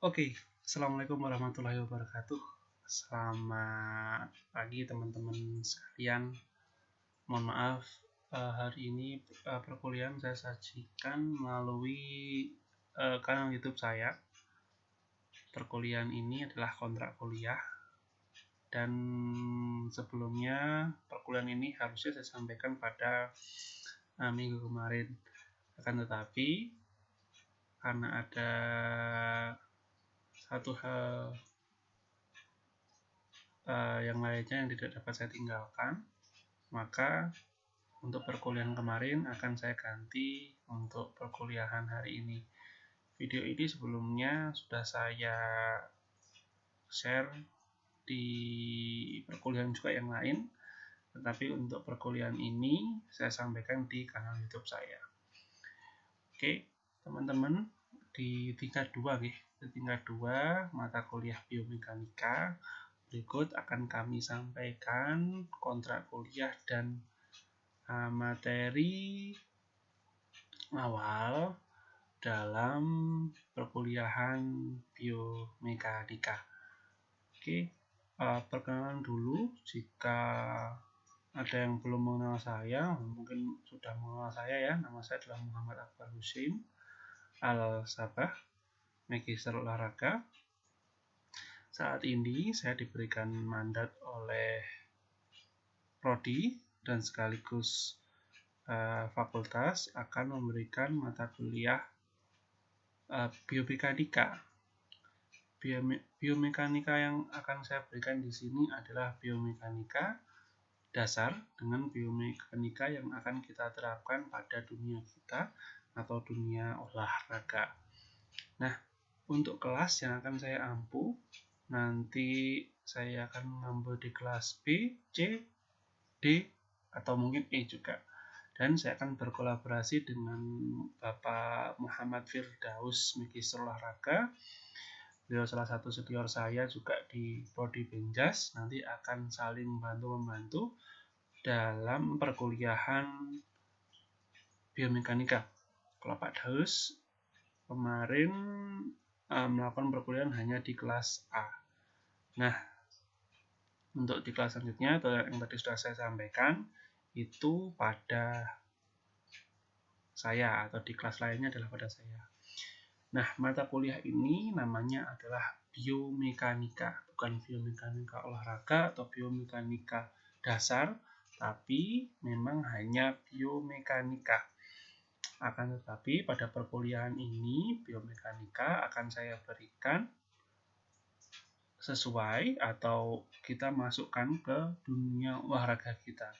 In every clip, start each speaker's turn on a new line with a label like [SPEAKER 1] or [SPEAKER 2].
[SPEAKER 1] Oke, Assalamualaikum warahmatullahi wabarakatuh. Selamat pagi teman-teman sekalian. Mohon maaf, hari ini perkuliahan saya sajikan melalui kanal YouTube saya. Perkuliahan ini adalah kontrak kuliah, dan sebelumnya perkuliahan ini harusnya saya sampaikan pada minggu kemarin. Akan tetapi, karena ada satu hal yang lainnya yang tidak dapat saya tinggalkan, maka untuk perkuliahan kemarin akan saya ganti untuk perkuliahan hari ini. Video ini sebelumnya sudah saya share di perkuliahan juga yang lain, tetapi untuk perkuliahan ini saya sampaikan di kanal YouTube saya. Oke, teman-teman, di tingkat 2 mata kuliah biomekanika, berikut akan kami sampaikan kontrak kuliah dan materi awal dalam perkuliahan biomekanika. Oke, perkenalan dulu. Jika ada yang belum mengenal saya, mungkin sudah mengenal saya ya. Nama saya adalah Muhammad Akbar Husin Al-Sabah, Magister Olahraga. Saat ini saya diberikan mandat oleh Prodi dan sekaligus fakultas akan memberikan mata kuliah biomekanika. Biomekanika yang akan saya berikan di sini adalah biomekanika dasar dengan biomekanika yang akan kita terapkan pada dunia kita atau dunia olahraga. Nah, untuk kelas yang akan saya ampu, nanti saya akan mengambil di kelas B, C, D, atau mungkin E juga. Dan saya akan berkolaborasi dengan Bapak Muhammad Firdaus, Magister Olahraga. Beliau salah satu senior saya juga di Prodi Benjas. Nanti akan saling membantu dalam perkuliahan biomekanika. Kalau Pak Daus kemarin melakukan perkuliahan hanya di kelas A. Nah, untuk di kelas selanjutnya atau yang tadi sudah saya sampaikan itu pada saya, atau di kelas lainnya adalah pada saya. Nah, mata kuliah ini namanya adalah biomekanika, bukan biomekanika olahraga atau biomekanika dasar, tapi memang hanya biomekanika. Akan tetapi pada perkuliahan ini biomekanika akan saya berikan sesuai atau kita masukkan ke dunia olahraga kita.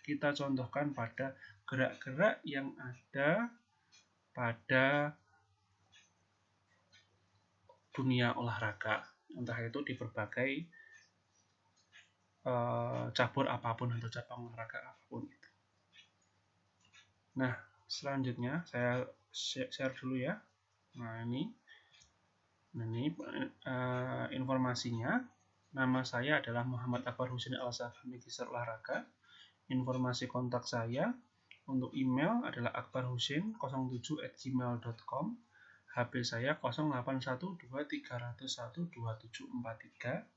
[SPEAKER 1] Kita contohkan pada gerak-gerak yang ada pada dunia olahraga, entah itu di berbagai cabur apapun atau cabang olahraga apapun itu. Nah, selanjutnya saya share dulu ya. Nah, ini informasinya. Nama saya adalah Muhammad Akbar Husin Al-Sabah, Magister Olahraga. Informasi kontak saya untuk email adalah akbarhusin07@gmail.com. HP saya 081230012743.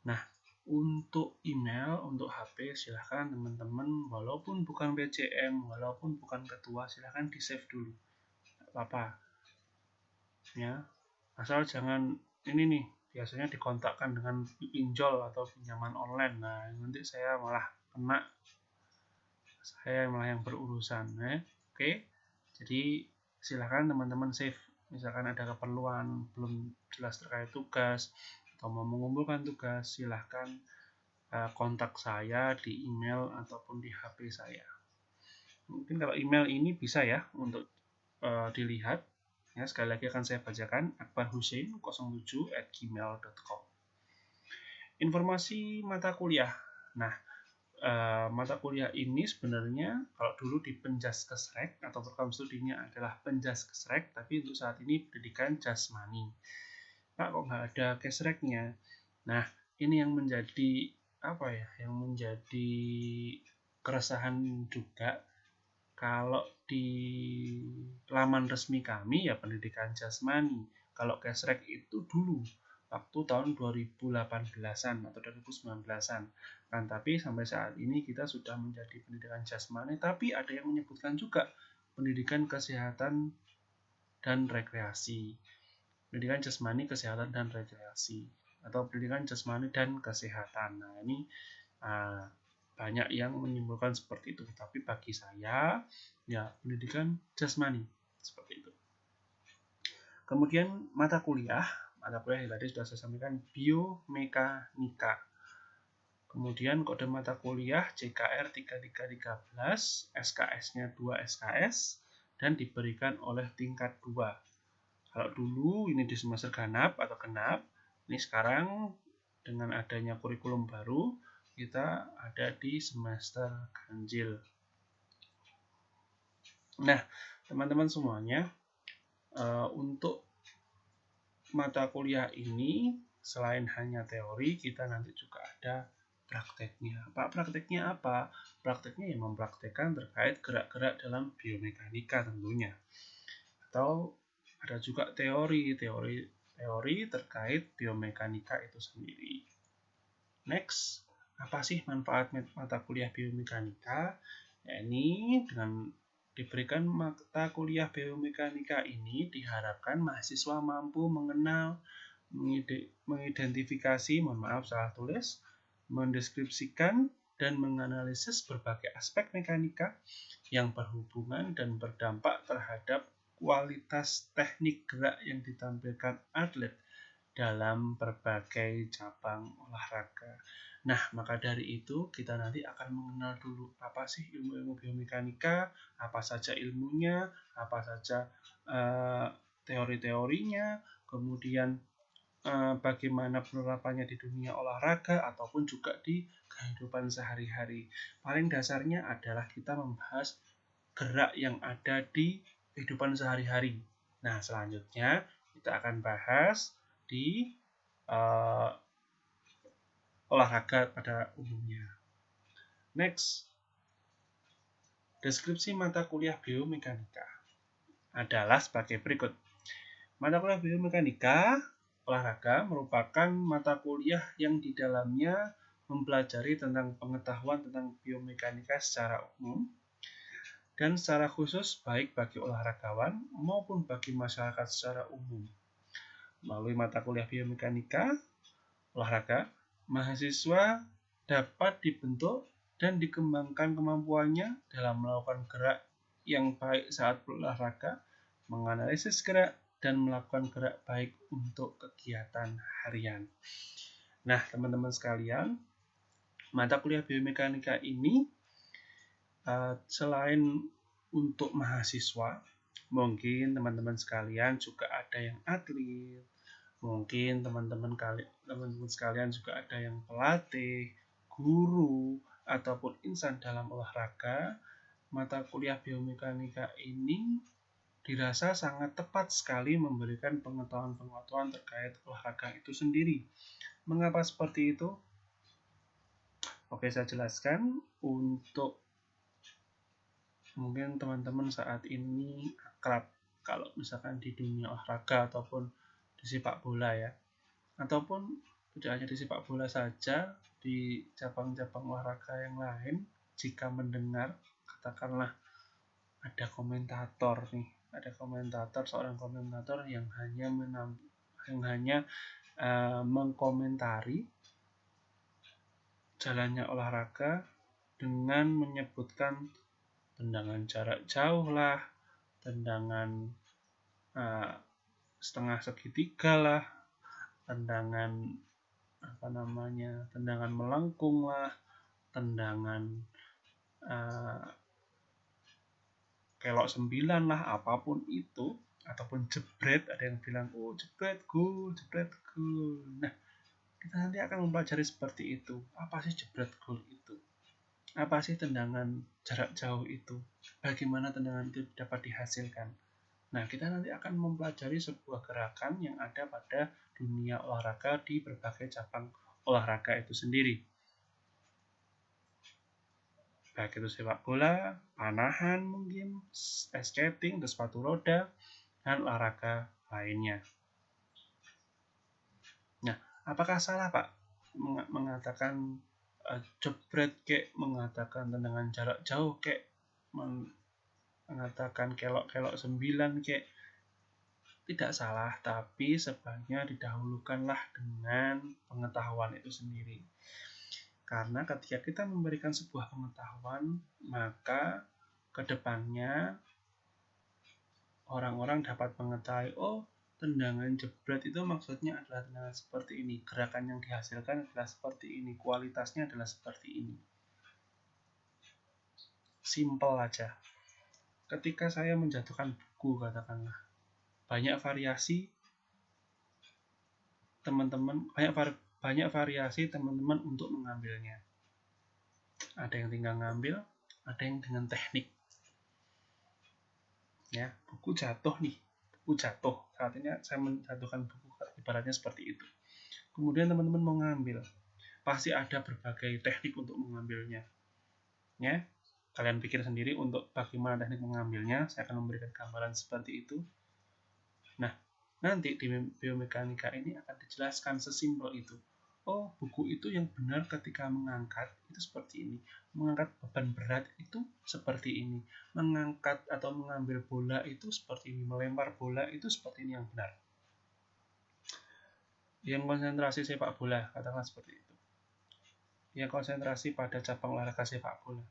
[SPEAKER 1] Nah, untuk email, untuk HP silahkan teman-teman, walaupun bukan PCM, walaupun bukan ketua, silahkan di save dulu, nggak apa-apa ya, asal jangan ini nih, biasanya dikontakkan dengan pinjol atau pinjaman online. Nah, nanti saya malah yang berurusan ya. Oke, jadi silahkan teman-teman save. Misalkan ada keperluan belum jelas terkait tugas atau mau mengumpulkan tugas, silahkan kontak saya di email ataupun di HP saya. Mungkin kalau email ini bisa ya untuk dilihat ya. Sekali lagi akan saya bacakan, akbarhusin07@gmail.com. Informasi mata kuliah. Nah, mata kuliah ini sebenarnya kalau dulu di Penjaskesrek atau program studinya adalah Penjaskesrek, tapi untuk saat ini pendidikan jasmani. Pak, kok nggak ada kesreknya? Nah, ini yang menjadi yang menjadi keresahan juga, Kalau di laman resmi kami ya pendidikan jasmani. Kalau Kesrek itu dulu waktu tahun 2018-an atau 2019-an. Kan tapi sampai saat ini kita sudah menjadi pendidikan jasmani, tapi ada yang menyebutkan juga pendidikan kesehatan dan rekreasi. Pendidikan jasmani, kesehatan dan rekreasi atau pendidikan jasmani dan kesehatan. Nah, ini banyak yang menyimpulkan seperti itu, tapi bagi saya ya pendidikan jasmani seperti itu. Kemudian mata kuliah yang tadi sudah saya sampaikan, biomekanika. Kemudian kode mata kuliah JKR 3313, SKS-nya 2 SKS dan diberikan oleh tingkat 2. Kalau dulu ini di semester genap atau genap, ini sekarang dengan adanya kurikulum baru kita ada di semester ganjil. Nah, teman-teman semuanya, untuk mata kuliah ini selain hanya teori, kita nanti juga ada prakteknya. Prakteknya apa? Prakteknya yang mempraktekkan terkait gerak-gerak dalam biomekanika tentunya. Atau ada juga teori terkait biomekanika itu sendiri. Next, apa sih manfaat mata kuliah biomekanika? Ya, ini dengan diberikan mata kuliah biomekanika ini diharapkan mahasiswa mampu mengenal, mengidentifikasi, mendeskripsikan dan menganalisis berbagai aspek mekanika yang berhubungan dan berdampak terhadap kualitas teknik gerak yang ditampilkan atlet dalam berbagai cabang olahraga. Nah, maka dari itu kita nanti akan mengenal dulu apa sih ilmu-ilmu biomekanika, apa saja ilmunya, apa saja teori-teorinya, kemudian bagaimana penerapannya di dunia olahraga ataupun juga di kehidupan sehari-hari. Paling dasarnya adalah kita membahas gerak yang ada di kehidupan sehari-hari. Nah, selanjutnya kita akan bahas di olahraga pada umumnya. Next, deskripsi mata kuliah biomekanika adalah sebagai berikut. Mata kuliah biomekanika olahraga merupakan mata kuliah yang di dalamnya mempelajari tentang pengetahuan tentang biomekanika secara umum dan secara khusus baik bagi olahragawan maupun bagi masyarakat secara umum. Melalui mata kuliah biomekanika olahraga, mahasiswa dapat dibentuk dan dikembangkan kemampuannya dalam melakukan gerak yang baik saat berolahraga, menganalisis gerak, dan melakukan gerak baik untuk kegiatan harian. Nah, teman-teman sekalian, mata kuliah biomekanika ini selain untuk mahasiswa, mungkin teman-teman sekalian juga ada yang atlet, mungkin teman-teman sekalian juga ada yang pelatih, guru, ataupun insan dalam olahraga. Mata kuliah biomekanika ini dirasa sangat tepat sekali memberikan pengetahuan-pengetahuan terkait olahraga itu sendiri. Mengapa seperti itu? Oke, saya jelaskan. Untuk mungkin teman-teman saat ini akrab kalau misalkan di dunia olahraga ataupun di sepak bola ya, ataupun tidak hanya di sepak bola saja, di cabang-cabang olahraga yang lain, jika mendengar katakanlah ada seorang komentator yang hanya mengkomentari jalannya olahraga dengan menyebutkan tendangan jarak jauh lah, tendangan setengah segitiga lah, tendangan melengkung lah, tendangan kelok 9 lah, apapun itu, ataupun jebret, ada yang bilang jebret gol. Nah, kita nanti akan mempelajari seperti itu. Apa sih jebret gol itu? Apa sih tendangan jarak jauh itu? Bagaimana tendangan itu dapat dihasilkan? Nah, kita nanti akan mempelajari sebuah gerakan yang ada pada dunia olahraga di berbagai cabang olahraga itu sendiri. baik itu sepak bola, panahan mungkin, skating, sepatu roda, dan olahraga lainnya. Nah, apakah salah Pak mengatakan jebret kek, mengatakan tendangan jarak jauh kek, mengatakan kelok-kelok 9 kek? Tidak salah, tapi sebaiknya didahulukanlah dengan pengetahuan itu sendiri. Karena ketika kita memberikan sebuah pengetahuan, maka kedepannya orang-orang dapat mengetahui, oh, tendangan jebret itu maksudnya adalah tendangan seperti ini, gerakan yang dihasilkan adalah seperti ini, kualitasnya adalah seperti ini. Simple aja. Ketika saya menjatuhkan buku, katakanlah, banyak variasi teman-teman, banyak variasi teman-teman untuk mengambilnya. Ada yang tinggal ngambil, ada yang dengan teknik. Ya, buku jatuh nih, buku jatuh. Saat ini saya menjatuhkan buku, ibaratnya seperti itu. Kemudian teman-teman mau ngambil, pasti ada berbagai teknik untuk mengambilnya. Ya, kalian pikir sendiri untuk bagaimana teknik mengambilnya. Saya akan memberikan gambaran seperti itu. Nah, nanti di biomekanika ini akan dijelaskan sesimpel itu. Oh, buku itu yang benar ketika mengangkat itu seperti ini. Mengangkat beban berat itu seperti ini. Mengangkat atau mengambil bola itu seperti ini. Melempar bola itu seperti ini yang benar. Yang konsentrasi sepak bola, katakanlah seperti itu. Yang konsentrasi pada cabang olahraga sepak bola.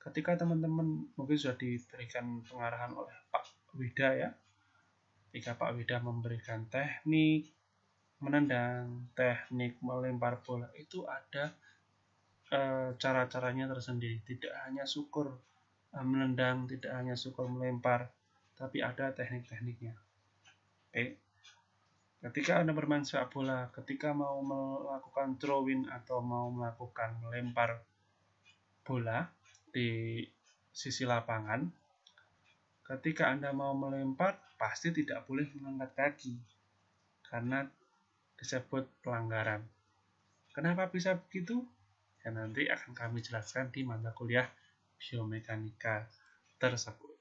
[SPEAKER 1] Ketika teman-teman mungkin sudah diberikan pengarahan oleh Pak Wida ya, jika Pak Wida memberikan teknik menendang, teknik melempar bola, itu ada cara-caranya tersendiri. Tidak hanya syukur menendang, tidak hanya syukur melempar, tapi ada teknik-tekniknya. Oke. Ketika Anda bermain sepak bola, ketika mau melakukan throw-in atau mau melakukan melempar bola di sisi lapangan, ketika Anda mau melempar, pasti tidak boleh mengangkat kaki, karena disebut pelanggaran. Kenapa bisa begitu? Ya nanti akan kami jelaskan di mata kuliah biomekanika tersebut.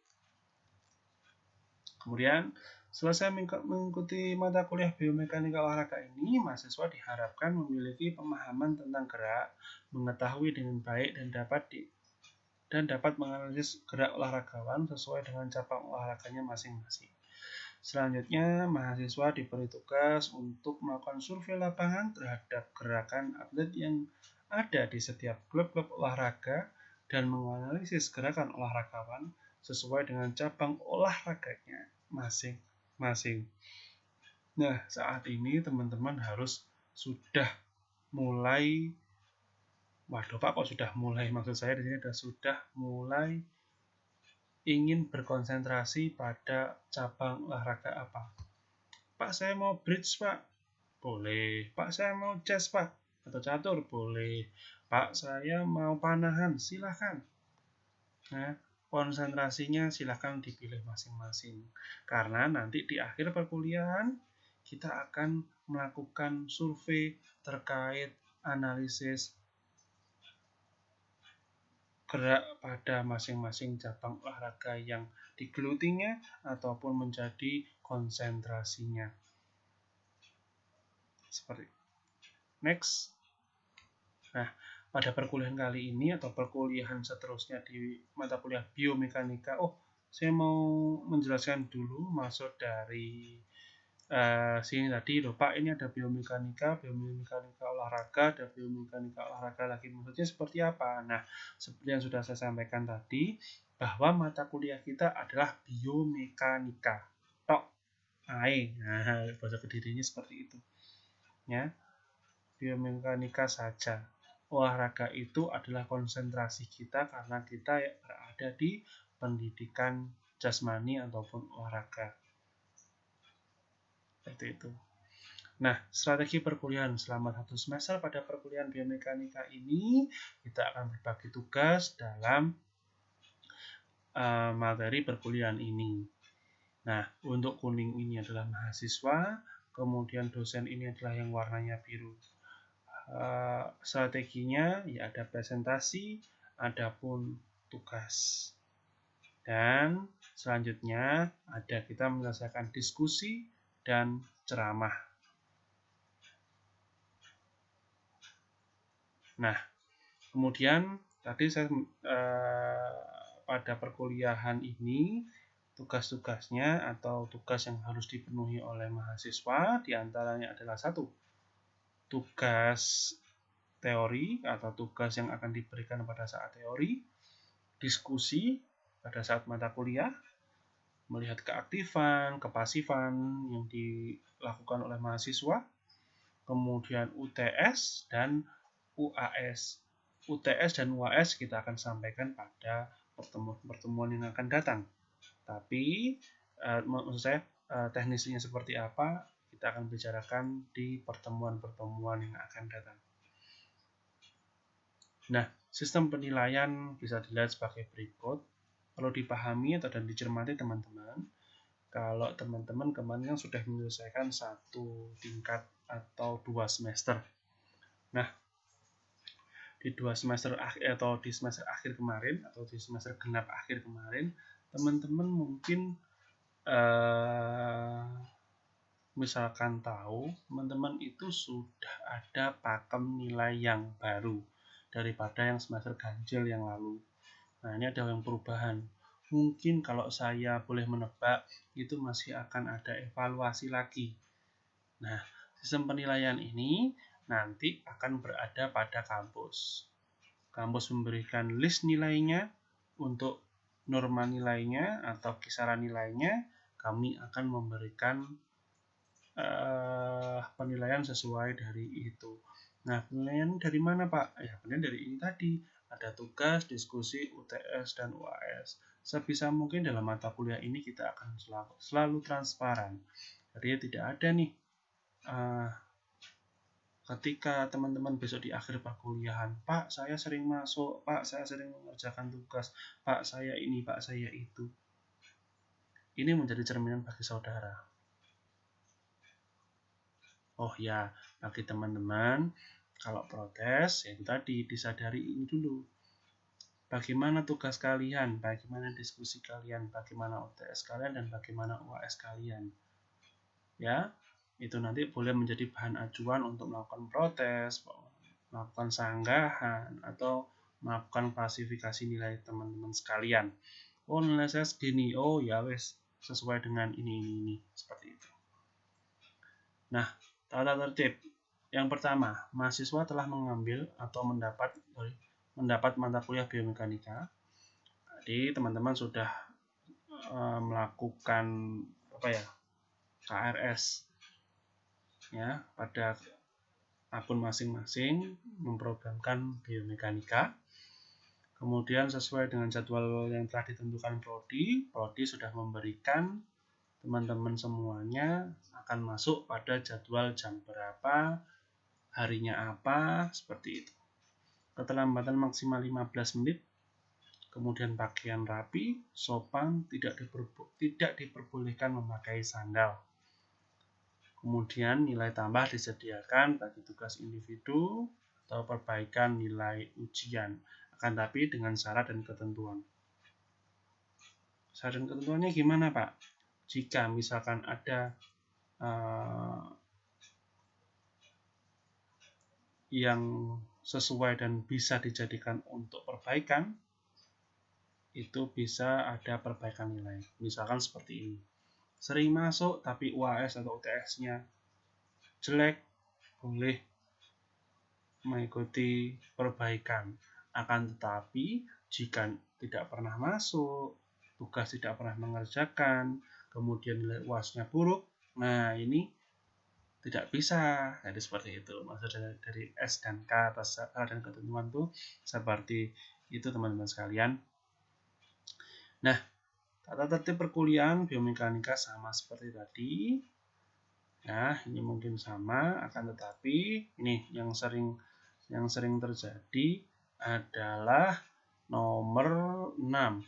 [SPEAKER 1] Kemudian, selesai mengikuti mata kuliah biomekanika olahraga ini, mahasiswa diharapkan memiliki pemahaman tentang gerak, mengetahui dengan baik dan dapat menganalisis gerak olahragawan sesuai dengan cabang olahraganya masing-masing. Selanjutnya, mahasiswa diberi tugas untuk melakukan survei lapangan terhadap gerakan atlet yang ada di setiap klub-klub olahraga dan menganalisis gerakan olahragawan sesuai dengan cabang olahraganya masing-masing. Nah, saat ini teman-teman harus sudah mulai, waduh Pak, kok sudah mulai? Maksud saya di sini sudah mulai ingin berkonsentrasi pada cabang olahraga apa. Pak, saya mau bridge, Pak. Boleh. Pak, saya mau chess, Pak. Atau catur, boleh. Pak, saya mau panahan, silahkan. Nah, konsentrasinya silahkan dipilih masing-masing. Karena nanti di akhir perkuliahan, kita akan melakukan survei terkait analisis gerak pada masing-masing cabang olahraga yang digelutinya ataupun menjadi konsentrasinya. Seperti next. Nah, pada perkuliahan kali ini atau perkuliahan seterusnya di mata kuliah biomekanika, saya mau menjelaskan dulu maksud dari sini tadi loh Pak, ini ada biomekanika olahraga, ada biomekanika olahraga lagi, maksudnya seperti apa? Nah, seperti yang sudah saya sampaikan tadi, bahwa mata kuliah kita adalah biomekanika. Tok, ae. Nah, bahasa kedirinya seperti itu. Ya, biomekanika saja. Olahraga itu adalah konsentrasi kita karena kita berada di pendidikan jasmani ataupun olahraga. Seperti itu. Nah, strategi perkuliahan selama 1 semester pada perkuliahan biomekanika ini, kita akan berbagi tugas dalam materi perkuliahan ini. Nah, untuk kuning ini adalah mahasiswa, kemudian dosen ini adalah yang warnanya biru. Strateginya ya ada presentasi, adapun tugas. Dan selanjutnya ada kita menyelesaikan diskusi dan ceramah. Nah, kemudian tadi saya pada perkuliahan ini tugas-tugasnya atau tugas yang harus dipenuhi oleh mahasiswa diantaranya adalah 1. Tugas teori atau tugas yang akan diberikan pada saat teori, diskusi pada saat mata kuliah, melihat keaktifan, kepasifan yang dilakukan oleh mahasiswa, kemudian UTS dan UAS. UTS dan UAS kita akan sampaikan pada pertemuan-pertemuan yang akan datang. Tapi maksud saya teknisnya seperti apa kita akan bicarakan di pertemuan-pertemuan yang akan datang. Nah, sistem penilaian bisa dilihat sebagai berikut. Perlu dipahami atau dan dicermati teman-teman. Kalau teman-teman kemarin sudah menyelesaikan 1 tingkat atau 2 semester. Nah, di 2 semester akhir atau di semester akhir kemarin atau di semester genap akhir kemarin, teman-teman mungkin misalkan tahu teman-teman itu sudah ada pakem nilai yang baru daripada yang semester ganjil yang lalu. Nah, ini ada yang perubahan. Mungkin kalau saya boleh menebak, itu masih akan ada evaluasi lagi. Nah, sistem penilaian ini nanti akan berada pada kampus. Kampus memberikan list nilainya untuk norma nilainya atau kisaran nilainya. Kami akan memberikan penilaian sesuai dari itu. Nah, penilaian dari mana, Pak? Ya, penilaian dari ini tadi. Ada tugas, diskusi, UTS, dan UAS. Sebisa mungkin dalam mata kuliah ini kita akan selalu transparan. Jadi tidak ada nih ketika teman-teman besok di akhir perkuliahan, Pak, saya sering masuk, Pak, saya sering mengerjakan tugas, Pak, saya ini, Pak, saya itu. Ini menjadi cerminan bagi saudara. Oh ya, bagi teman-teman, kalau protes, ya itu tadi, disadari ini dulu. Bagaimana tugas kalian, bagaimana diskusi kalian, bagaimana UTS kalian, dan bagaimana UAS kalian. Ya, itu nanti boleh menjadi bahan acuan untuk melakukan protes, melakukan sanggahan, atau melakukan klasifikasi nilai teman-teman sekalian. Oh, nilai saya segini, oh ya wes, sesuai dengan ini, seperti itu. Nah, tata tertib. Yang pertama, mahasiswa telah mengambil atau mendapat mata kuliah biomekanika. Jadi teman-teman sudah melakukan KRS ya pada akun masing-masing, memprogramkan biomekanika. Kemudian sesuai dengan jadwal yang telah ditentukan prodi sudah memberikan teman-teman semuanya akan masuk pada jadwal jam berapa, harinya apa, seperti itu. Keterlambatan maksimal 15 menit, kemudian pakaian rapi, sopan, tidak diperbolehkan memakai sandal. Kemudian nilai tambah disediakan bagi tugas individu atau perbaikan nilai ujian, akan tapi dengan syarat dan ketentuan. Syarat dan ketentuannya gimana, Pak? Jika misalkan ada yang sesuai dan bisa dijadikan untuk perbaikan, itu bisa ada perbaikan nilai. Misalkan seperti ini. Sering masuk tapi UAS atau UTS-nya jelek, boleh mengikuti perbaikan. Akan tetapi jika tidak pernah masuk, tugas tidak pernah mengerjakan, kemudian nilai UAS-nya buruk, nah ini tidak bisa. Jadi seperti itu. Maksud dari S dan K atau syarat dan ketentuan itu seperti itu teman-teman sekalian. Nah, tata tertib perkuliahan biomekanika sama seperti tadi. Nah, ini mungkin sama, akan tetapi ini yang sering terjadi adalah nomor 6.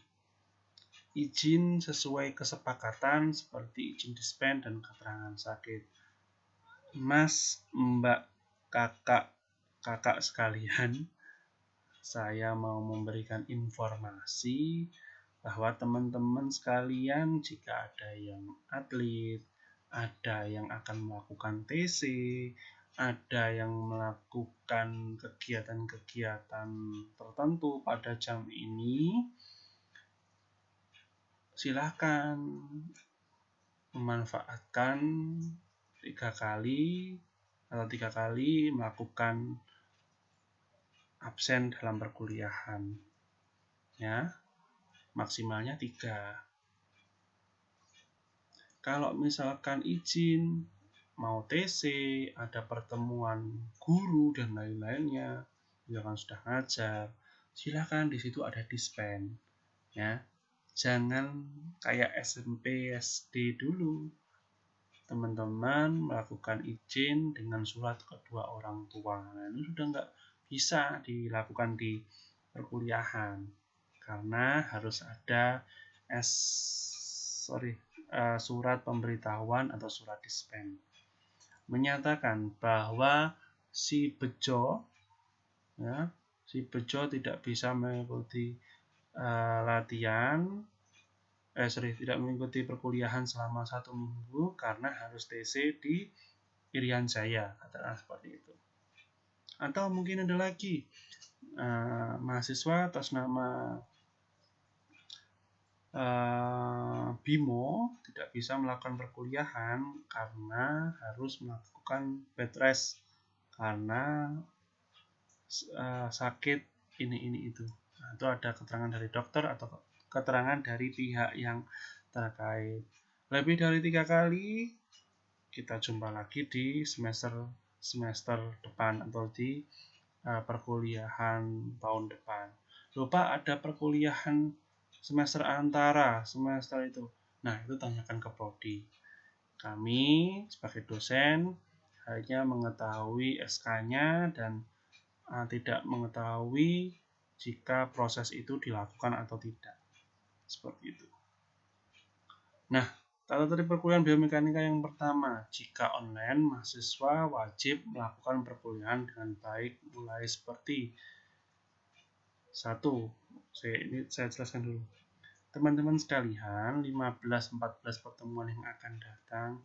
[SPEAKER 1] Izin sesuai kesepakatan seperti izin dispen dan keterangan sakit. Mas, Mbak, kakak sekalian, saya mau memberikan informasi bahwa teman-teman sekalian, jika ada yang atlet, ada yang akan melakukan TC, ada yang melakukan kegiatan-kegiatan tertentu pada jam ini, silakan memanfaatkan 3 kali melakukan absen dalam perkuliahan, ya, maksimalnya 3. Kalau misalkan izin mau TC, ada pertemuan guru dan lain-lainnya, misalkan sudah ngajar, silakan, di situ ada dispen, ya. Jangan kayak SMP, SD dulu, teman-teman melakukan izin dengan surat kedua orang tua. Nah, ini sudah nggak bisa dilakukan di perkuliahan karena harus ada surat pemberitahuan atau surat dispen menyatakan bahwa si Bejo tidak bisa mengikuti tidak mengikuti perkuliahan selama 1 minggu karena harus TC di Irian Jaya, katakan seperti itu. Atau mungkin ada lagi mahasiswa atas nama Bimo tidak bisa melakukan perkuliahan karena harus melakukan bed rest karena sakit ini itu. Nah, itu ada keterangan dari dokter atau keterangan dari pihak yang terkait. Lebih dari 3 kali kita jumpa lagi di semester depan atau di perkuliahan tahun depan. Lupa ada perkuliahan semester antara semester itu. Nah, itu tanyakan ke prodi. Kami sebagai dosen hanya mengetahui SK-nya dan tidak mengetahui jika proses itu dilakukan atau tidak. Seperti itu. Nah, tata tertib perkuliahan biomekanika yang pertama, jika online, mahasiswa wajib melakukan perkuliahan dengan baik mulai seperti 1. Saya jelaskan dulu. Teman-teman sekalian, 15-14 pertemuan yang akan datang,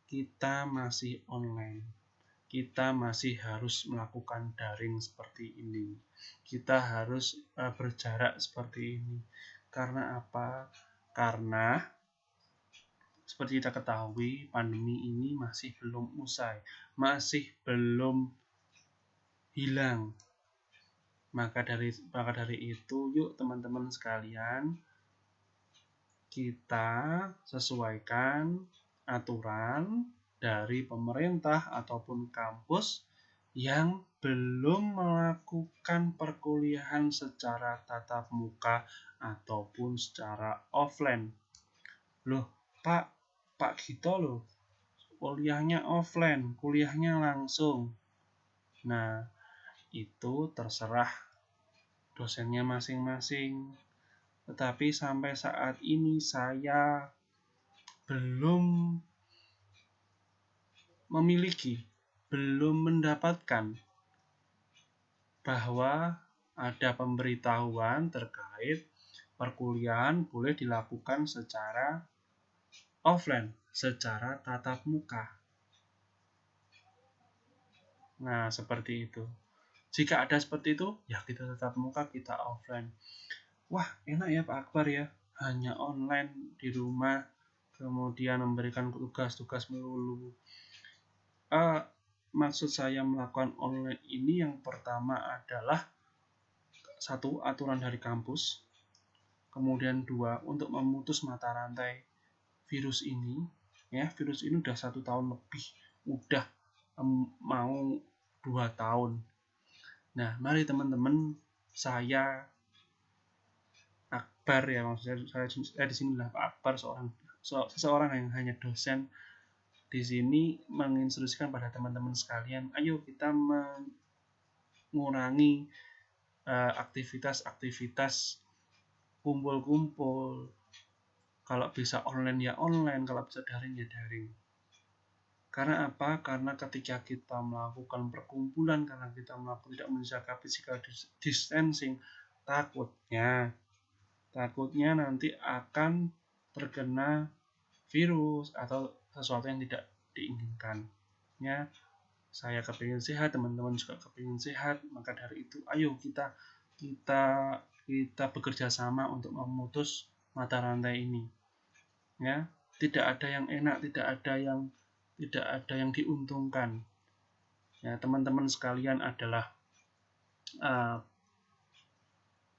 [SPEAKER 1] kita masih online. Kita masih harus melakukan daring seperti ini. Kita harus berjarak seperti ini. Karena apa? Karena seperti kita ketahui, pandemi ini masih belum usai, masih belum hilang. Maka dari itu, yuk teman-teman sekalian, kita sesuaikan aturan dari pemerintah ataupun kampus yang belum melakukan perkuliahan secara tatap muka ataupun secara offline. Loh, Pak Gito loh, kuliahnya offline, kuliahnya langsung. Nah, itu terserah dosennya masing-masing. Tetapi sampai saat ini saya belum mendapatkan bahwa ada pemberitahuan terkait perkuliahan boleh dilakukan secara offline, secara tatap muka. Nah, seperti itu. Jika ada seperti itu, ya kita tatap muka, kita offline. Wah, enak ya Pak Akbar ya, hanya online di rumah, kemudian memberikan tugas-tugas melulu. Maksud saya melakukan online ini yang pertama adalah 1, aturan dari kampus, kemudian 2, untuk memutus mata rantai virus ini. Ya, virus ini udah 1 tahun lebih, udah mau 2 tahun. Nah, mari teman-teman, saya Akbar ya, maksudnya saya di sini lah Pak Akbar, seseorang yang hanya dosen di sini menginstruksikan pada teman-teman sekalian, ayo kita mengurangi aktivitas kumpul-kumpul. Kalau bisa online ya online, kalau bisa daring ya daring. Karena apa? Karena ketika kita melakukan perkumpulan, karena kita tidak menjaga physical distancing, takutnya nanti akan terkena virus atau sesuatu yang tidak diinginkan. Ya, saya kepingin sehat, teman-teman juga kepingin sehat, maka dari itu ayo kita bekerja sama untuk memutus mata rantai ini. Ya, tidak ada yang enak, tidak ada yang diuntungkan. Ya, teman-teman sekalian adalah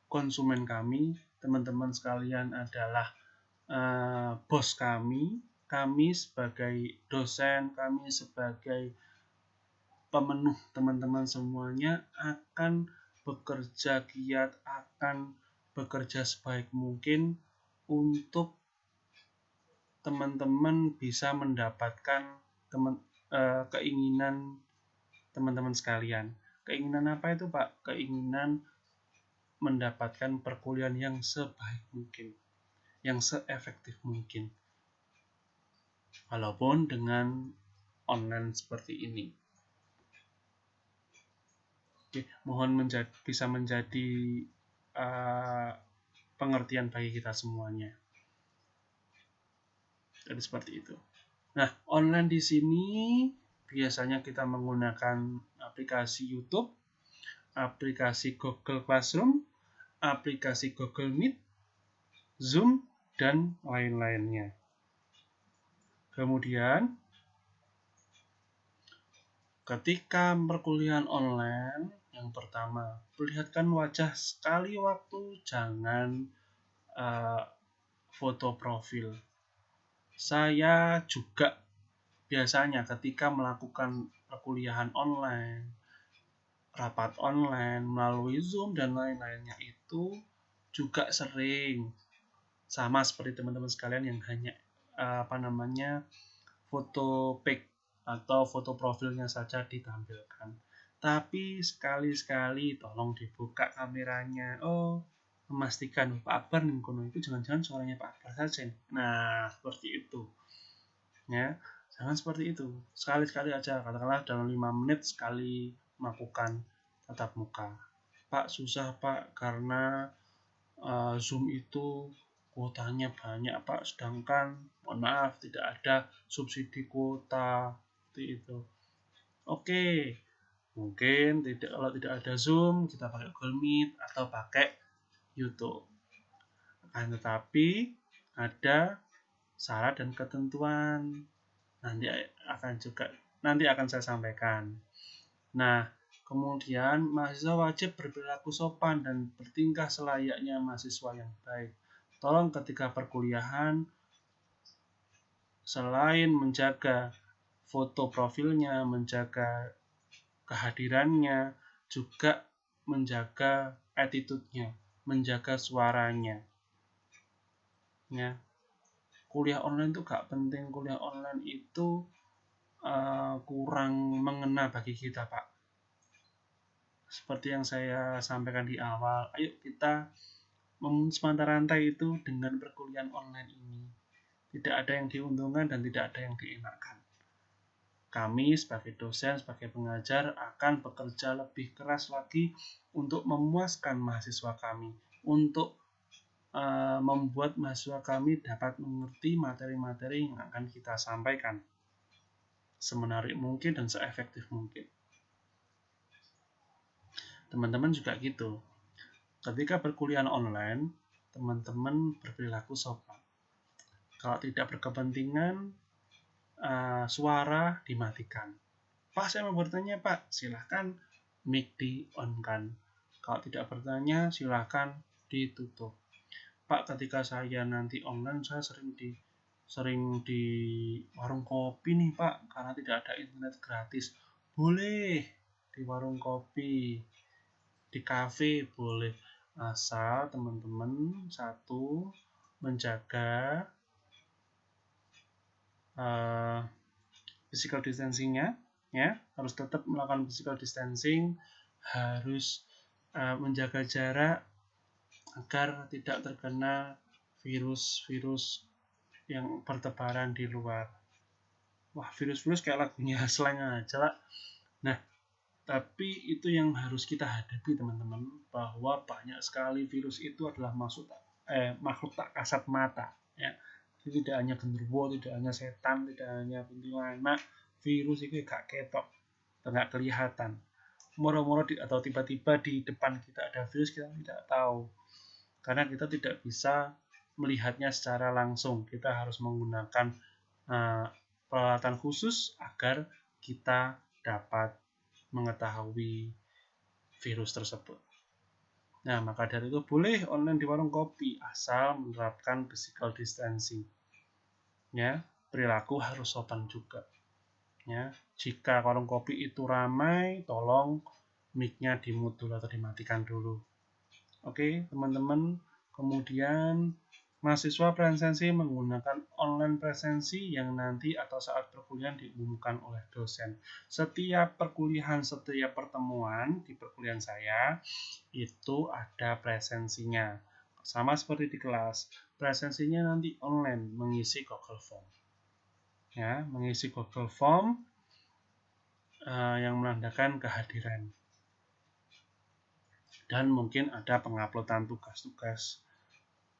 [SPEAKER 1] konsumen kami, teman-teman sekalian adalah bos kami sebagai dosen, kami sebagai pemenuh, teman-teman semuanya akan bekerja giat, akan bekerja sebaik mungkin untuk teman-teman bisa mendapatkan keinginan teman-teman sekalian. Keinginan apa itu, Pak? Keinginan mendapatkan perkuliahan yang sebaik mungkin, yang seefektif mungkin, walaupun dengan online seperti ini. Oke, mohon bisa menjadi pengertian bagi kita semuanya. Jadi seperti itu. Nah, online di sini biasanya kita menggunakan aplikasi YouTube, aplikasi Google Classroom, aplikasi Google Meet, Zoom, dan lain-lainnya. Kemudian, ketika perkuliahan online, yang pertama, perlihatkan wajah sekali waktu, jangan foto profil. Saya juga biasanya ketika melakukan perkuliahan online, rapat online, melalui Zoom dan lain-lainnya itu juga sering sama seperti teman-teman sekalian yang hanya foto pic atau foto profilnya saja ditampilkan. Tapi sekali-sekali tolong dibuka kameranya. Oh, memastikan Pak Akbar nih kono itu jangan-jangan suaranya Pak Akbar saja. Nah, seperti itu. Ya, jangan seperti itu. Sekali-sekali aja, katakanlah dalam 5 menit sekali melakukan tatap muka. Pak, susah Pak karena Zoom itu kuotanya banyak Pak, sedangkan mohon maaf tidak ada subsidi kuota seperti itu. Oke, mungkin kalau tidak ada Zoom kita pakai Google Meet atau pakai YouTube. Akan tetapi ada syarat dan ketentuan, nanti akan saya sampaikan. Nah, kemudian mahasiswa wajib berperilaku sopan dan bertingkah selayaknya mahasiswa yang baik. Tolong ketika perkuliahan, selain menjaga foto profilnya, menjaga kehadirannya, juga menjaga attitude-nya, menjaga suaranya. Ya, kuliah online itu gak penting, kuliah online itu kurang mengena bagi kita, Pak. Seperti yang saya sampaikan di awal, ayo kita memutus mata rantai itu dengan perkuliahan online ini. Tidak ada yang diuntungkan dan tidak ada yang dienakkan. Kami sebagai dosen, sebagai pengajar akan bekerja lebih keras lagi untuk memuaskan mahasiswa kami, untuk membuat mahasiswa kami dapat mengerti materi-materi yang akan kita sampaikan semenarik mungkin dan seefektif mungkin. Teman-teman juga gitu. Ketika perkuliahan online, teman-teman berperilaku sopan. Kalau tidak berkepentingan, suara dimatikan. Pak, saya mau bertanya, Pak. Silahkan mic di-on-kan. Kalau tidak bertanya, silahkan ditutup. Pak, ketika saya nanti online, saya sering di warung kopi nih, Pak, karena tidak ada internet gratis. Boleh di warung kopi, di kafe boleh. Asal teman-teman satu menjaga physical distancing-nya, ya, harus tetap melakukan physical distancing, harus menjaga jarak agar tidak terkena virus-virus yang bertebaran di luar. wah virus-virus kayak lagunya slang aja lah. Nah, tapi itu yang harus kita hadapi teman-teman, bahwa banyak sekali virus itu adalah makhluk tak kasat mata, ya. Jadi tidak hanya genderuwo, tidak hanya setan, tidak hanya kuntilanak, virus itu gak ketok, nggak kelihatan. Moro-moro atau tiba-tiba di depan kita ada virus, kita tidak tahu, karena kita tidak bisa melihatnya secara langsung. Kita harus menggunakan peralatan khusus agar kita dapat mengetahui virus tersebut. Nah, maka dari itu boleh online di warung kopi asal menerapkan physical distancing. Ya, perilaku harus sopan juga. Ya, jika warung kopi itu ramai, tolong mic-nya di-mute dulu atau dimatikan dulu. Oke, teman-teman. Kemudian mahasiswa presensi menggunakan online presensi yang nanti atau saat perkuliahan diumumkan oleh dosen. Setiap perkuliahan, setiap pertemuan di perkuliahan saya itu ada presensinya. Sama seperti di kelas, presensinya nanti online, mengisi Google Form. Ya, mengisi Google Form yang menandakan kehadiran. Dan mungkin ada penguploadan tugas-tugas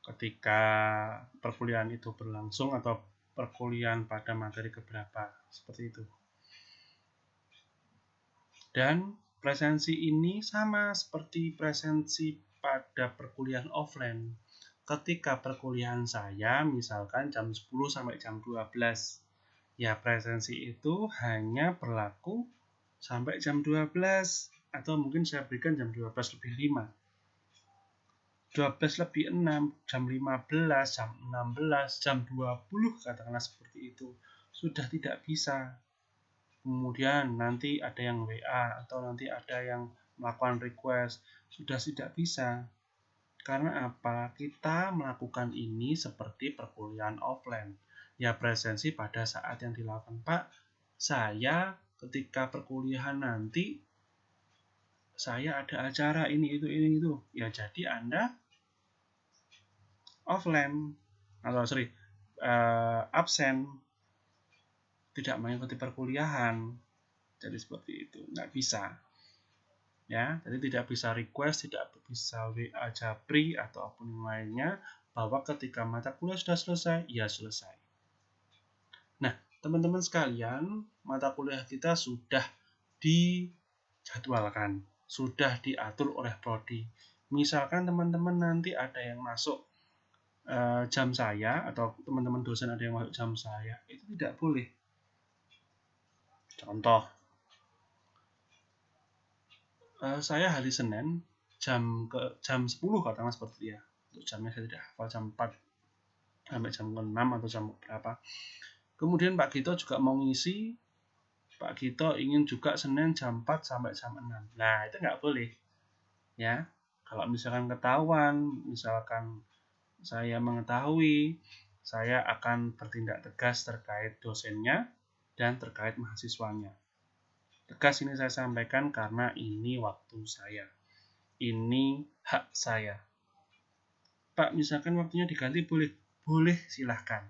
[SPEAKER 1] ketika perkuliahan itu berlangsung atau perkuliahan pada materi keberapa, seperti itu. Dan presensi ini sama seperti presensi pada perkuliahan offline. Ketika perkuliahan saya misalkan jam 10 sampai jam 12, ya presensi itu hanya berlaku sampai jam 12, atau mungkin saya berikan jam 12 lebih 5. 12 lebih 6, jam 15, jam 16, jam 20, katakanlah seperti itu. Sudah tidak bisa. Kemudian nanti ada yang WA atau nanti ada yang melakukan request. Sudah tidak bisa. Karena apa? Kita melakukan ini seperti perkuliahan offline. Ya presensi pada saat yang dilakukan. Pak, saya ketika perkuliahan nanti, saya ada acara ini, itu. Ya jadi Anda offline atau absen, tidak mengikuti perkuliahan. Jadi seperti itu, nggak bisa, ya. Jadi tidak bisa request, tidak bisa WA Japri ataupun yang lainnya, bahwa ketika mata kuliah sudah selesai, ya selesai. Nah, teman-teman sekalian, mata kuliah kita sudah dijadwalkan, sudah diatur oleh prodi. Misalkan teman-teman nanti ada yang masuk jam saya, atau teman-teman dosen ada yang masuk jam saya, itu tidak boleh. Contoh, saya hari Senin jam 10 katakanlah seperti ya. Untuk jamnya saya tidak hafal, jam 4 sampai jam 6 atau jam berapa. Kemudian Pak Gito juga mau ngisi, Pak Gito ingin juga Senin jam 4 sampai jam 6. Nah, itu nggak boleh. Ya. Kalau misalkan ketahuan, misalkan saya mengetahui, saya akan bertindak tegas terkait dosennya dan terkait mahasiswanya. Tegas ini saya sampaikan karena ini waktu saya. Ini hak saya. Pak, misalkan waktunya diganti, boleh silahkan.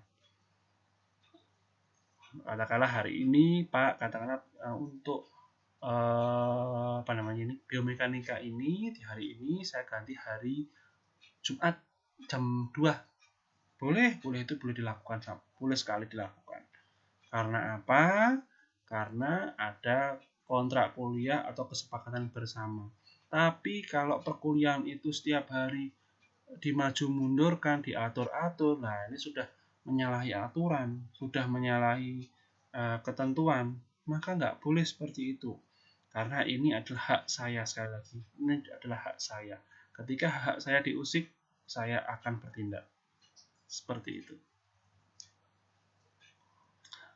[SPEAKER 1] Katakanlah hari ini, Pak, katakanlah untuk biomekanika ini, di hari ini saya ganti hari Jumat jam 2. Boleh itu boleh dilakukan, boleh sekali dilakukan. Karena apa? Karena ada kontrak kuliah atau kesepakatan bersama. Tapi kalau perkuliahan itu setiap hari dimaju mundurkan, diatur-atur, nah ini sudah menyalahi aturan, sudah menyalahi ketentuan, maka nggak boleh seperti itu. Karena ini adalah hak saya, sekali lagi, ini adalah hak saya. Ketika hak saya diusik, saya akan bertindak. Seperti itu.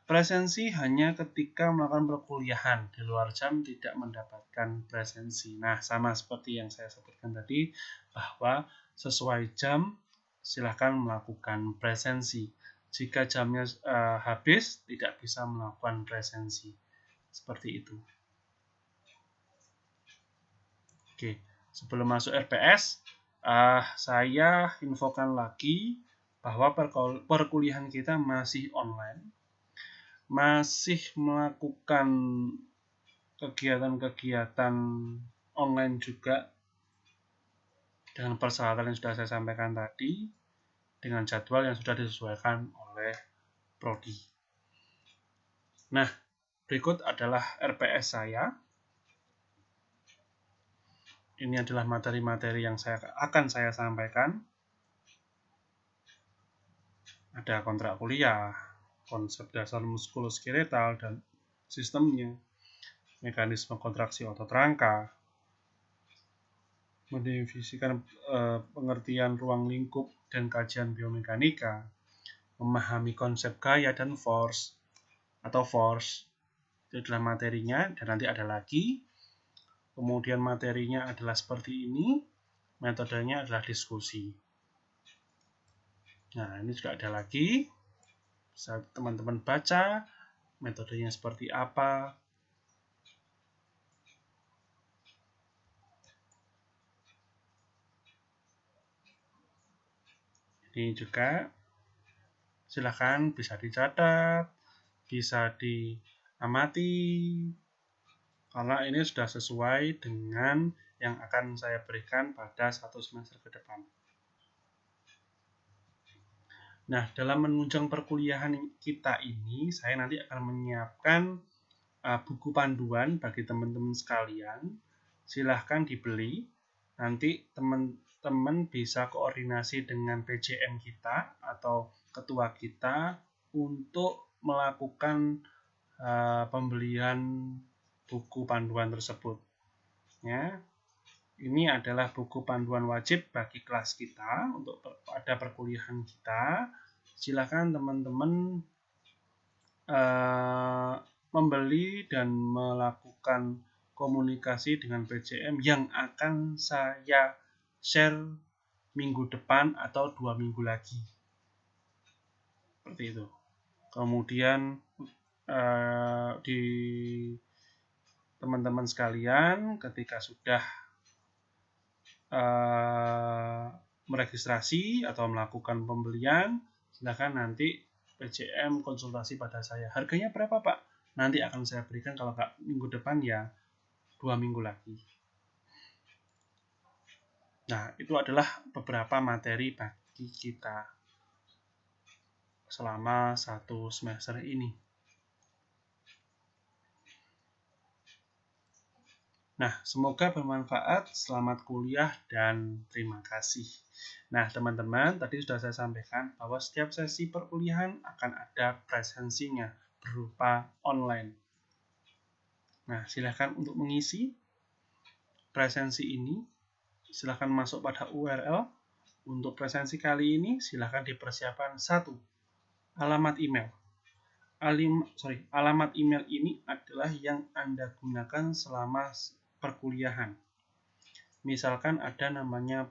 [SPEAKER 1] Presensi hanya ketika melakukan perkuliahan, di luar jam tidak mendapatkan presensi. Nah, sama seperti yang saya sebutkan tadi, bahwa sesuai jam silahkan melakukan presensi. Jika jamnya habis, tidak bisa melakukan presensi. Seperti itu. Oke, sebelum masuk RPS, saya infokan lagi bahwa perkuliahan kita masih online. masih melakukan kegiatan-kegiatan online juga dengan persyaratan yang sudah saya sampaikan tadi, dengan jadwal yang sudah disesuaikan oleh prodi. Nah, berikut adalah RPS saya. Ini adalah materi-materi yang akan saya sampaikan. Ada kontrak kuliah, konsep dasar muskuloskeletal dan sistemnya, mekanisme kontraksi otot rangka, mendefinisikan pengertian ruang lingkup dan kajian biomekanika, memahami konsep gaya dan force atau force. Itu adalah materinya, dan nanti ada lagi. Kemudian materinya adalah seperti ini, metodenya adalah diskusi. Nah, ini juga ada lagi. Bisa teman-teman baca metodenya seperti apa. Ini juga silahkan bisa dicatat, bisa diamati, karena ini sudah sesuai dengan yang akan saya berikan pada 1 semester ke depan. Nah, dalam menunjang perkuliahan kita ini, saya nanti akan menyiapkan buku panduan bagi teman-teman sekalian. Silahkan dibeli. Nanti teman-teman bisa koordinasi dengan PJM kita atau ketua kita untuk melakukan pembelian buku panduan tersebut. Ya, ini adalah buku panduan wajib bagi kelas kita untuk pada perkuliahan kita. Silakan teman-teman membeli dan melakukan komunikasi dengan PJM yang akan saya share minggu depan atau 2 minggu lagi. Seperti itu. Kemudian di teman-teman sekalian, ketika sudah meregistrasi atau melakukan pembelian, silakan nanti PJM konsultasi pada saya. Harganya berapa, Pak? Nanti akan saya berikan, kalau nggak minggu depan ya 2 minggu lagi. Nah, itu adalah beberapa materi bagi kita selama 1 semester ini. Nah, semoga bermanfaat, selamat kuliah, dan terima kasih. Nah, teman-teman, tadi sudah saya sampaikan bahwa setiap sesi perkuliahan akan ada presensinya berupa online. Nah, silakan untuk mengisi presensi ini, silakan masuk pada URL. Untuk presensi kali ini, silakan dipersiapkan 1. Alamat email. Alamat email ini adalah yang Anda gunakan selama perkuliahan. Misalkan ada namanya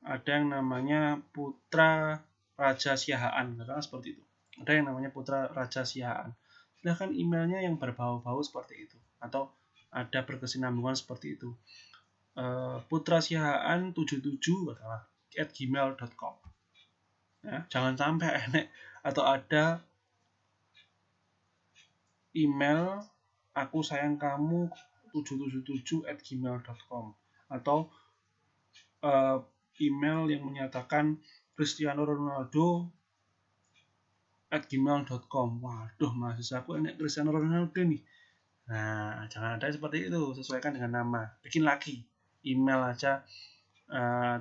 [SPEAKER 1] ada yang namanya Putra Raja Siahaan, katakan seperti itu. Ada yang namanya Putra Raja Siahaan. Silahkan emailnya yang berbau-bau seperti itu, atau ada berkesinambungan seperti itu. putrasiahaan77 @gmail.com. Ya, jangan sampai enek atau ada email aku sayang kamu 777 @gmail.com, atau email yang menyatakan Cristiano Ronaldo @gmail.com. Waduh, mahasiswa aku enek Cristiano Ronaldo nih. Nah, jangan ada seperti itu, sesuaikan dengan nama. Bikin lagi email aja,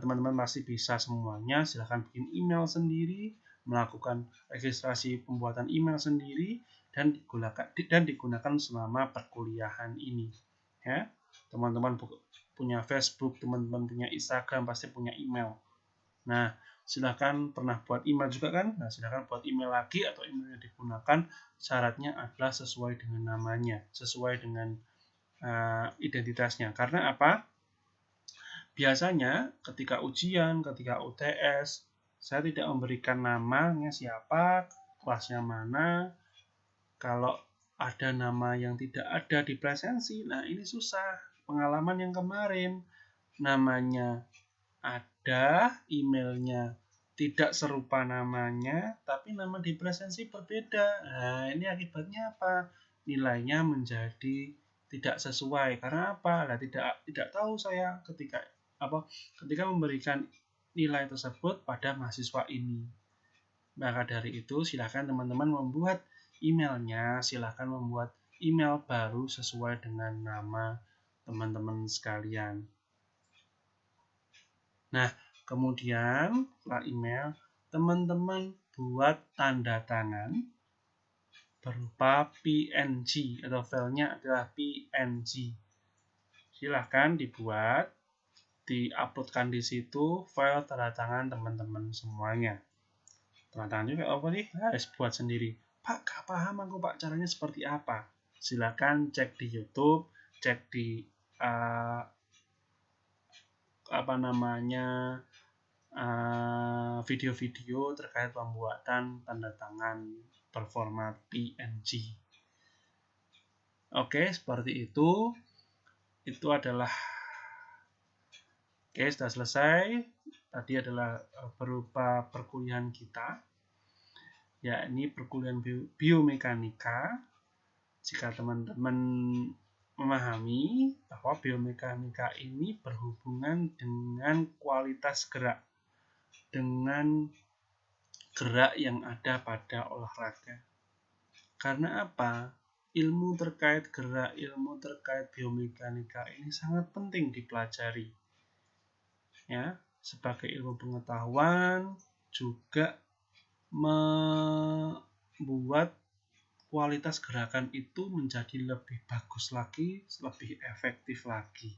[SPEAKER 1] teman-teman pasti bisa semuanya. Silahkan bikin email sendiri, melakukan registrasi pembuatan email sendiri, dan digunakan selama perkuliahan ini. Ya, teman-teman punya Facebook, teman-teman punya Instagram, pasti punya email. Nah, silahkan pernah buat email juga kan? Nah, silahkan buat email lagi, atau email yang digunakan syaratnya adalah sesuai dengan namanya, sesuai dengan identitasnya. Karena apa? Biasanya ketika ujian, ketika UTS, saya tidak memberikan namanya siapa, kelasnya mana. Kalau ada nama yang tidak ada di presensi, nah ini susah. Pengalaman yang kemarin, namanya ada, emailnya tidak serupa namanya, tapi nama di presensi berbeda. Nah, ini akibatnya apa? Nilainya menjadi tidak sesuai. Karena apa? Nah, tidak tahu saya ketika memberikan nilai tersebut pada mahasiswa ini. Maka dari itu, silakan teman-teman membuat emailnya, silakan membuat email baru sesuai dengan nama teman-teman sekalian. Nah, kemudian setelah email, teman-teman buat tanda tangan berupa PNG atau filenya adalah PNG. Silahkan dibuat, diuploadkan di situ file tanda tangan teman-teman semuanya. Tanda tangan juga apa nih? Harus buat sendiri. Pak, gak paham aku Pak, caranya seperti apa? Silahkan cek di YouTube, cek di video-video terkait pembuatan tanda tangan berformat PNG. Oke, seperti itu. Itu adalah sudah selesai. Tadi adalah berupa perkuliahan kita, yakni perkuliahan biomekanika. Jika teman-teman memahami bahwa biomekanika ini berhubungan dengan kualitas gerak, dengan gerak yang ada pada olahraga. Karena apa? Ilmu terkait gerak, ilmu terkait biomekanika ini sangat penting dipelajari. Ya, sebagai ilmu pengetahuan juga membuat kualitas gerakan itu menjadi lebih bagus lagi, lebih efektif lagi.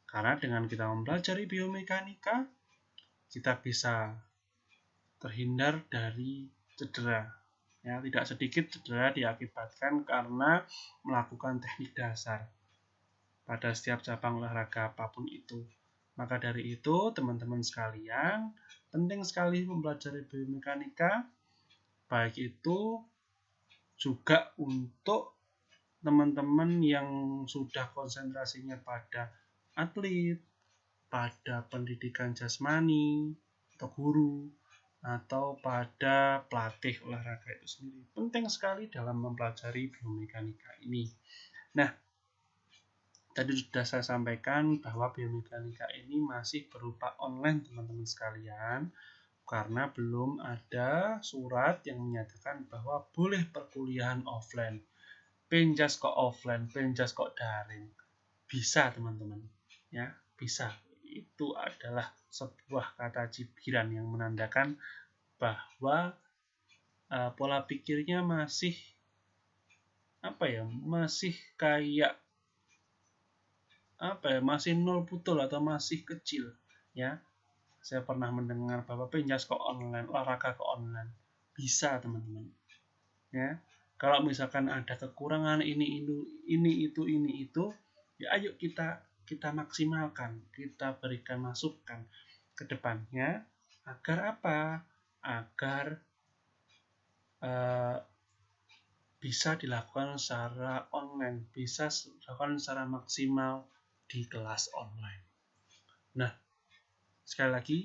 [SPEAKER 1] Karena dengan kita mempelajari biomekanika, kita bisa terhindar dari cedera. Ya, tidak sedikit cedera diakibatkan karena melakukan teknik dasar pada setiap cabang olahraga apapun itu. Maka dari itu, teman-teman sekalian, penting sekali mempelajari biomekanika, baik itu juga untuk teman-teman yang sudah konsentrasinya pada atlet, pada pendidikan jasmani, atau guru, atau pada pelatih olahraga itu sendiri. Penting sekali dalam mempelajari biomekanika ini. Nah, tadi sudah saya sampaikan bahwa biomekanika ini masih berupa online teman-teman sekalian, karena belum ada surat yang menyatakan bahwa boleh perkuliahan offline. Penjas kok offline, penjas kok daring. Bisa teman-teman, ya bisa. Itu adalah sebuah kata cibiran yang menandakan bahwa pola pikirnya masih masih kayak masih nol putul atau masih kecil, ya. Saya pernah mendengar bahwa penjas kok online, olahraga kok online. Bisa teman-teman, ya. Kalau misalkan ada kekurangan ini itu, ya ayo kita maksimalkan, kita berikan masukan ke depannya agar apa? Agar bisa dilakukan secara online, bisa dilakukan secara maksimal di kelas online. Nah, sekali lagi,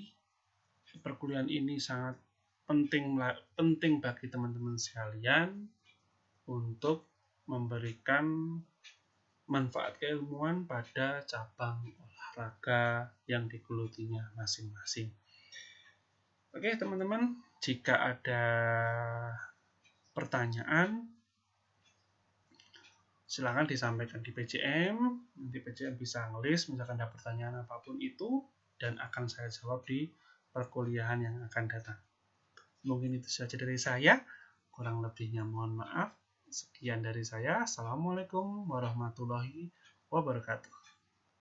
[SPEAKER 1] perkuliahan ini sangat penting bagi teman-teman sekalian untuk memberikan manfaat keilmuan pada cabang olahraga yang digelutinya masing-masing. Oke teman-teman, jika ada pertanyaan silakan disampaikan di PJM. Nanti PJM bisa ngelis misalkan ada pertanyaan apapun itu dan akan saya jawab di perkuliahan yang akan datang. Mungkin itu saja dari saya. Kurang lebihnya mohon maaf. Sekian dari saya. Assalamualaikum warahmatullahi wabarakatuh.